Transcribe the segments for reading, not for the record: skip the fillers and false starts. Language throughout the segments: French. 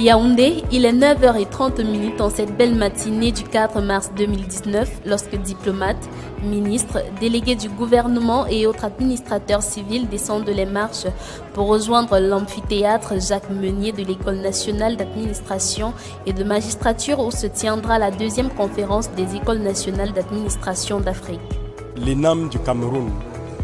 Yaoundé, il est 9h30 en cette belle matinée du 4 mars 2019 lorsque diplomates, ministres, délégués du gouvernement et autres administrateurs civils descendent les marches pour rejoindre l'amphithéâtre Jacques Meunier de l'École nationale d'administration et de magistrature où se tiendra la deuxième conférence des écoles nationales d'administration d'Afrique. L'ENAM du Cameroun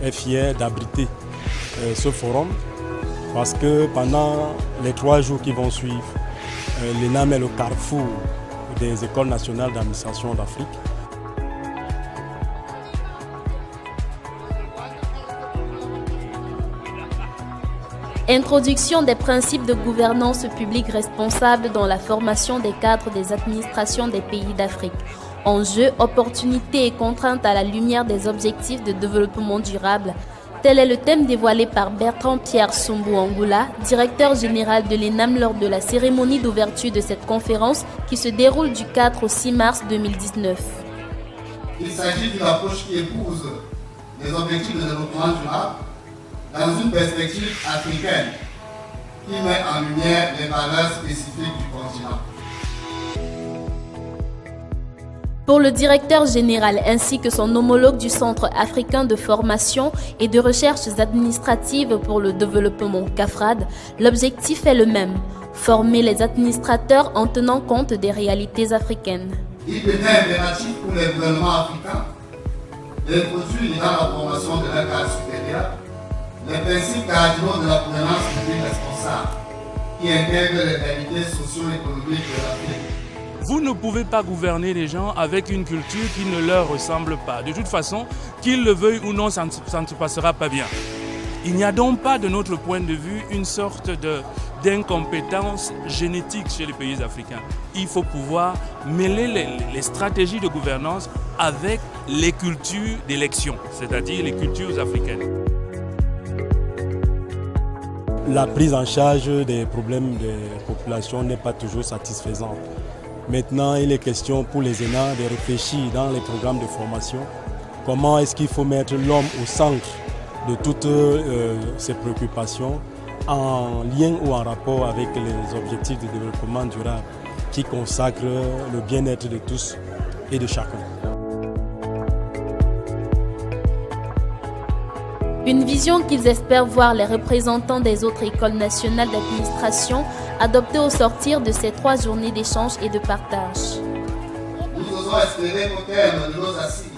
est fier d'abriter ce forum parce que pendant les 3 jours qui vont suivre, l'ENAM est le carrefour des écoles nationales d'administration d'Afrique. Introduction des principes de gouvernance publique responsable dans la formation des cadres des administrations des pays d'Afrique. Enjeux, opportunités et contraintes à la lumière des objectifs de développement durable. Tel est le thème dévoilé par Bertrand-Pierre Sombo-Angoula, directeur général de l'ENAM lors de la cérémonie d'ouverture de cette conférence qui se déroule du 4 au 6 mars 2019. Il s'agit d'une approche qui épouse les objectifs de développement durable dans une perspective africaine qui met en lumière les valeurs spécifiques du continent. Pour le directeur général ainsi que son homologue du Centre africain de formation et de recherches administratives pour le développement CAFRAD, l'objectif est le même, former les administrateurs en tenant compte des réalités africaines. Il devient impératif pour les gouvernements africains d'introduire dans la formation de leur cadre supérieur les principes cardinaux de la gouvernance publique responsable qui intègrent les réalités socio-économiques de l'Afrique. Vous ne pouvez pas gouverner les gens avec une culture qui ne leur ressemble pas. De toute façon, qu'ils le veuillent ou non, ça ne se passera pas bien. Il n'y a donc pas, de notre point de vue, une sorte d'incompétence génétique chez les pays africains. Il faut pouvoir mêler les stratégies de gouvernance avec les cultures d'élection, c'est-à-dire les cultures africaines. La prise en charge des problèmes des populations n'est pas toujours satisfaisante. Maintenant, il est question pour les ENA de réfléchir dans les programmes de formation comment est-ce qu'il faut mettre l'homme au centre de toutes ces préoccupations en lien ou en rapport avec les objectifs de développement durable qui consacrent le bien-être de tous et de chacun. Une vision qu'ils espèrent voir les représentants des autres écoles nationales d'administration adopter au sortir de ces 3 journées d'échange et de partage. Nous osons espérer qu'au terme de nos assises,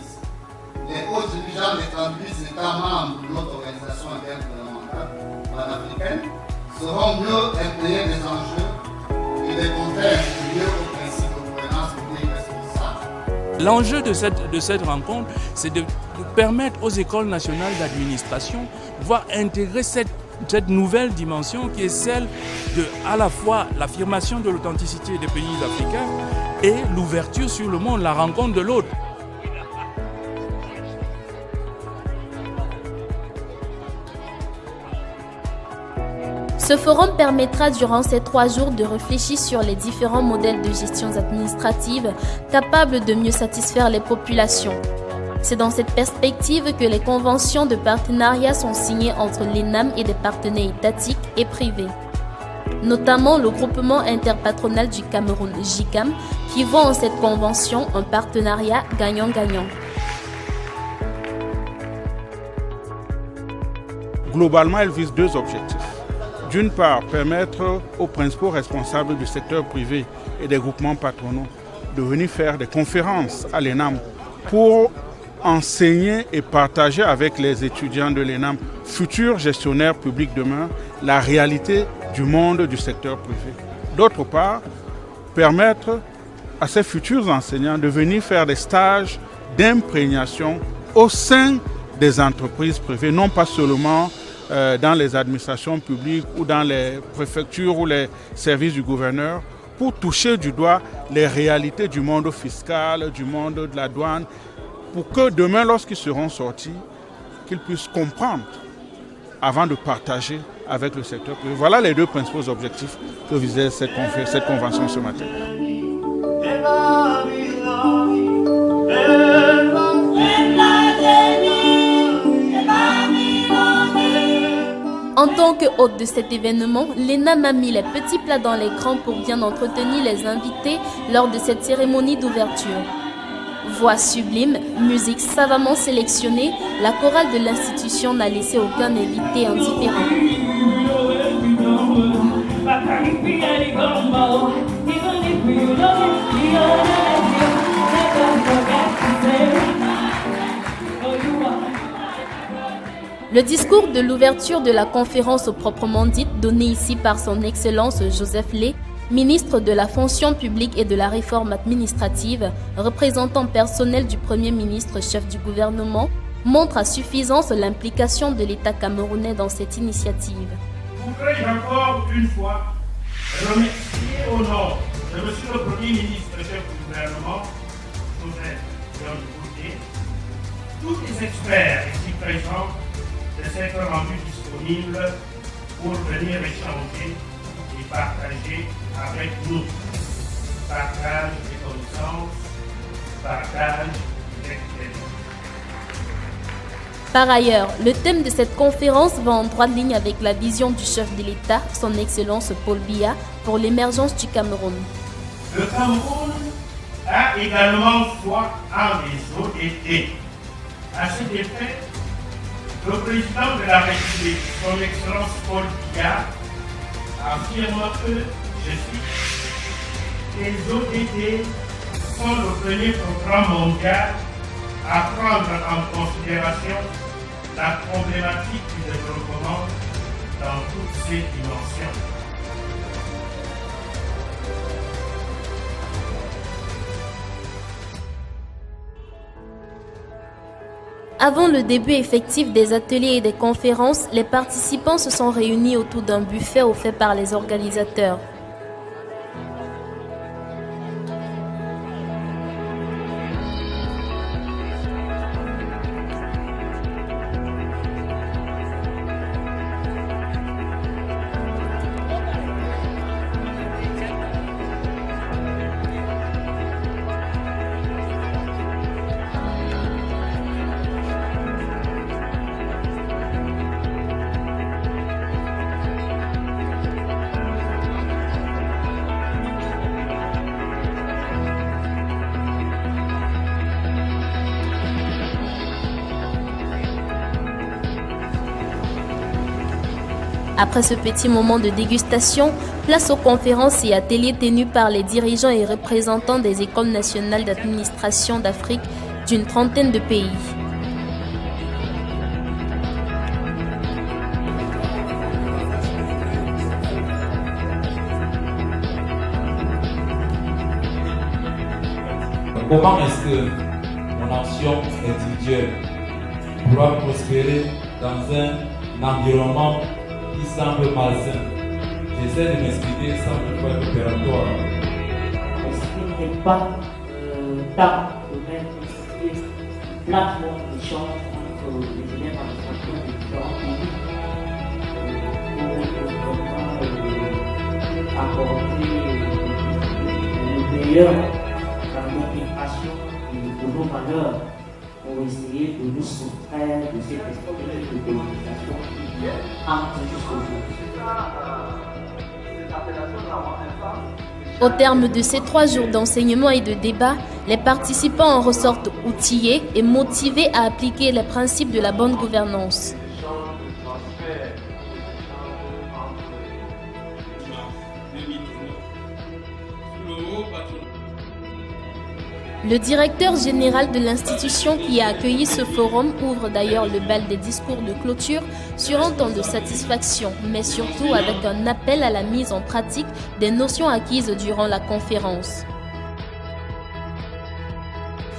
les hauts dirigeants des 38 États membres de notre organisation intergouvernementale panafricaine seront mieux imprégnés des enjeux et des contraintes liées aux principes de gouvernance publique responsable. L'enjeu de cette rencontre, c'est de permettre aux écoles nationales d'administration de pouvoir intégrer cette nouvelle dimension qui est celle de à la fois l'affirmation de l'authenticité des pays africains et l'ouverture sur le monde, la rencontre de l'autre. Ce forum permettra durant ces 3 jours de réfléchir sur les différents modèles de gestion administrative capables de mieux satisfaire les populations. C'est dans cette perspective que les conventions de partenariat sont signées entre l'ENAM et des partenaires étatiques et privés. Notamment le groupement interpatronal du Cameroun, JICAM, qui voit en cette convention un partenariat gagnant-gagnant. Globalement, elle vise 2 objectifs. D'une part, permettre aux principaux responsables du secteur privé et des groupements patronaux de venir faire des conférences à l'ENAM pour enseigner et partager avec les étudiants de l'ENAM, futurs gestionnaires publics demain, la réalité du monde du secteur privé. D'autre part, permettre à ces futurs enseignants de venir faire des stages d'imprégnation au sein des entreprises privées, non pas seulement dans les administrations publiques ou dans les préfectures ou les services du gouverneur, pour toucher du doigt les réalités du monde fiscal, du monde de la douane, pour que demain, lorsqu'ils seront sortis, qu'ils puissent comprendre avant de partager avec le secteur privé. Voilà les 2 principaux objectifs que visait cette convention ce matin. En tant que hôte de cet événement, l'ENAM a mis les petits plats dans les grands pour bien entretenir les invités lors de cette cérémonie d'ouverture. Voix sublime, musique savamment sélectionnée, la chorale de l'institution n'a laissé aucun invité indifférent. Le discours de l'ouverture de la conférence proprement dite, donné ici par son Excellence Joseph Lé, ministre de la fonction publique et de la réforme administrative, représentant personnel du Premier ministre chef du gouvernement, montre à suffisance l'implication de l'État camerounais dans cette initiative. Voudrais-je encore une fois remercier au nom de M. le Premier ministre chef du gouvernement, Joseph Lé, tous les experts ici présents de s'être rendus disponibles pour venir échanger et partager avec nous. Partage des connaissances, partage d'expériences. Par ailleurs, le thème de cette conférence va en droite ligne avec la vision du chef de l'État, son Excellence Paul Biya, pour l'émergence du Cameroun. Le Cameroun a également foi en les ODD. À cet effet, le président de la République, son Excellence Paul Biya, affirme que, je cite, les ODD sont le premier programme mondial à prendre en considération la problématique du développement dans toutes ses dimensions. Avant le début effectif des ateliers et des conférences, les participants se sont réunis autour d'un buffet offert par les organisateurs. Après ce petit moment de dégustation, place aux conférences et ateliers tenus par les dirigeants et représentants des écoles nationales d'administration d'Afrique d'une trentaine de pays. Comment est-ce que mon action individuelle pourra prospérer dans un environnement qui semble malsain? J'essaie de m'expliquer sans toutefois être opératoire. Est-ce qu'il n'est pas temps de mettre une plateforme d'échange entre les élèves administratifs de différents pays pour apporter le meilleur dans l'intégration de nos valeurs pour essayer de nous soustraire de cette espèce de colonisation entre jusqu'aujourd'hui. Au terme de ces 3 jours d'enseignement et de débat, les participants en ressortent outillés et motivés à appliquer les principes de la bonne gouvernance. Le directeur général de l'institution qui a accueilli ce forum ouvre d'ailleurs le bal des discours de clôture sur un ton de satisfaction, mais surtout avec un appel à la mise en pratique des notions acquises durant la conférence.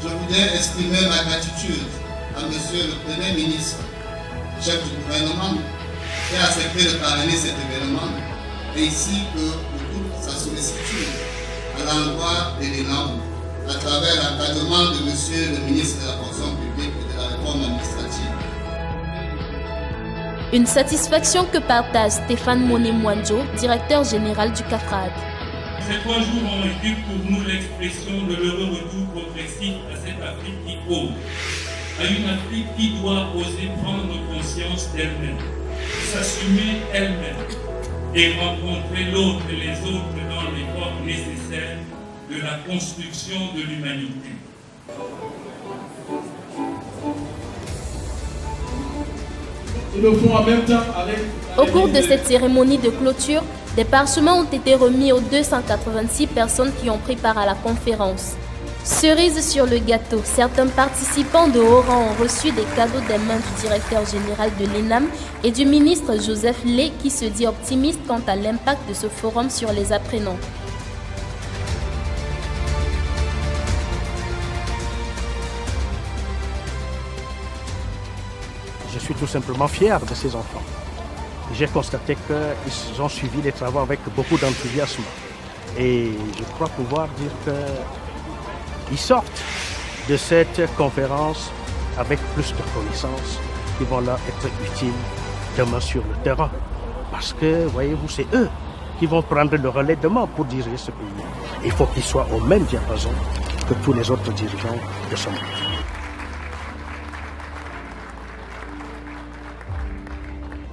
Je voudrais exprimer ma gratitude à Monsieur le Premier ministre, chef du gouvernement, qui a accepté de parrainer cet événement, ainsi que pour toute sa sollicitude à l'endroit de l'ENAM, à travers l'encadrement de Monsieur le ministre de la fonction publique et de la réforme administrative. Une satisfaction que partage Stéphane Moné-Mouandjo, directeur général du CAFRAD. Ces 3 jours ont été pour nous l'expression de l'heureux retour progressif à cette Afrique qui ose, à une Afrique qui doit oser prendre conscience d'elle-même, s'assumer elle-même et rencontrer l'autre et les autres dans l'effort nécessaire de la construction de l'humanité. Au cours de cette cérémonie de clôture, des parchemins ont été remis aux 286 personnes qui ont pris part à la conférence. Cerise sur le gâteau, certains participants de haut rang ont reçu des cadeaux des mains du directeur général de l'ENAM et du ministre Joseph Lé qui se dit optimiste quant à l'impact de ce forum sur les apprenants. Je suis tout simplement fier de ces enfants. J'ai constaté qu'ils ont suivi les travaux avec beaucoup d'enthousiasme. Et je crois pouvoir dire qu'ils sortent de cette conférence avec plus de connaissances qui vont leur être utiles demain sur le terrain. Parce que, voyez-vous, c'est eux qui vont prendre le relais demain pour diriger ce pays. Il faut qu'ils soient au même diapason que tous les autres dirigeants de ce monde.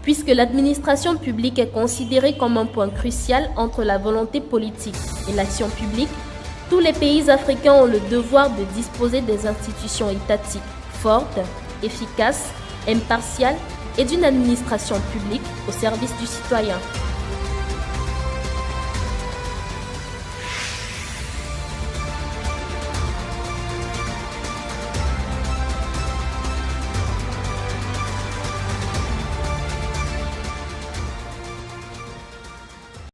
Puisque l'administration publique est considérée comme un point crucial entre la volonté politique et l'action publique, tous les pays africains ont le devoir de disposer des institutions étatiques fortes, efficaces, impartiales et d'une administration publique au service du citoyen.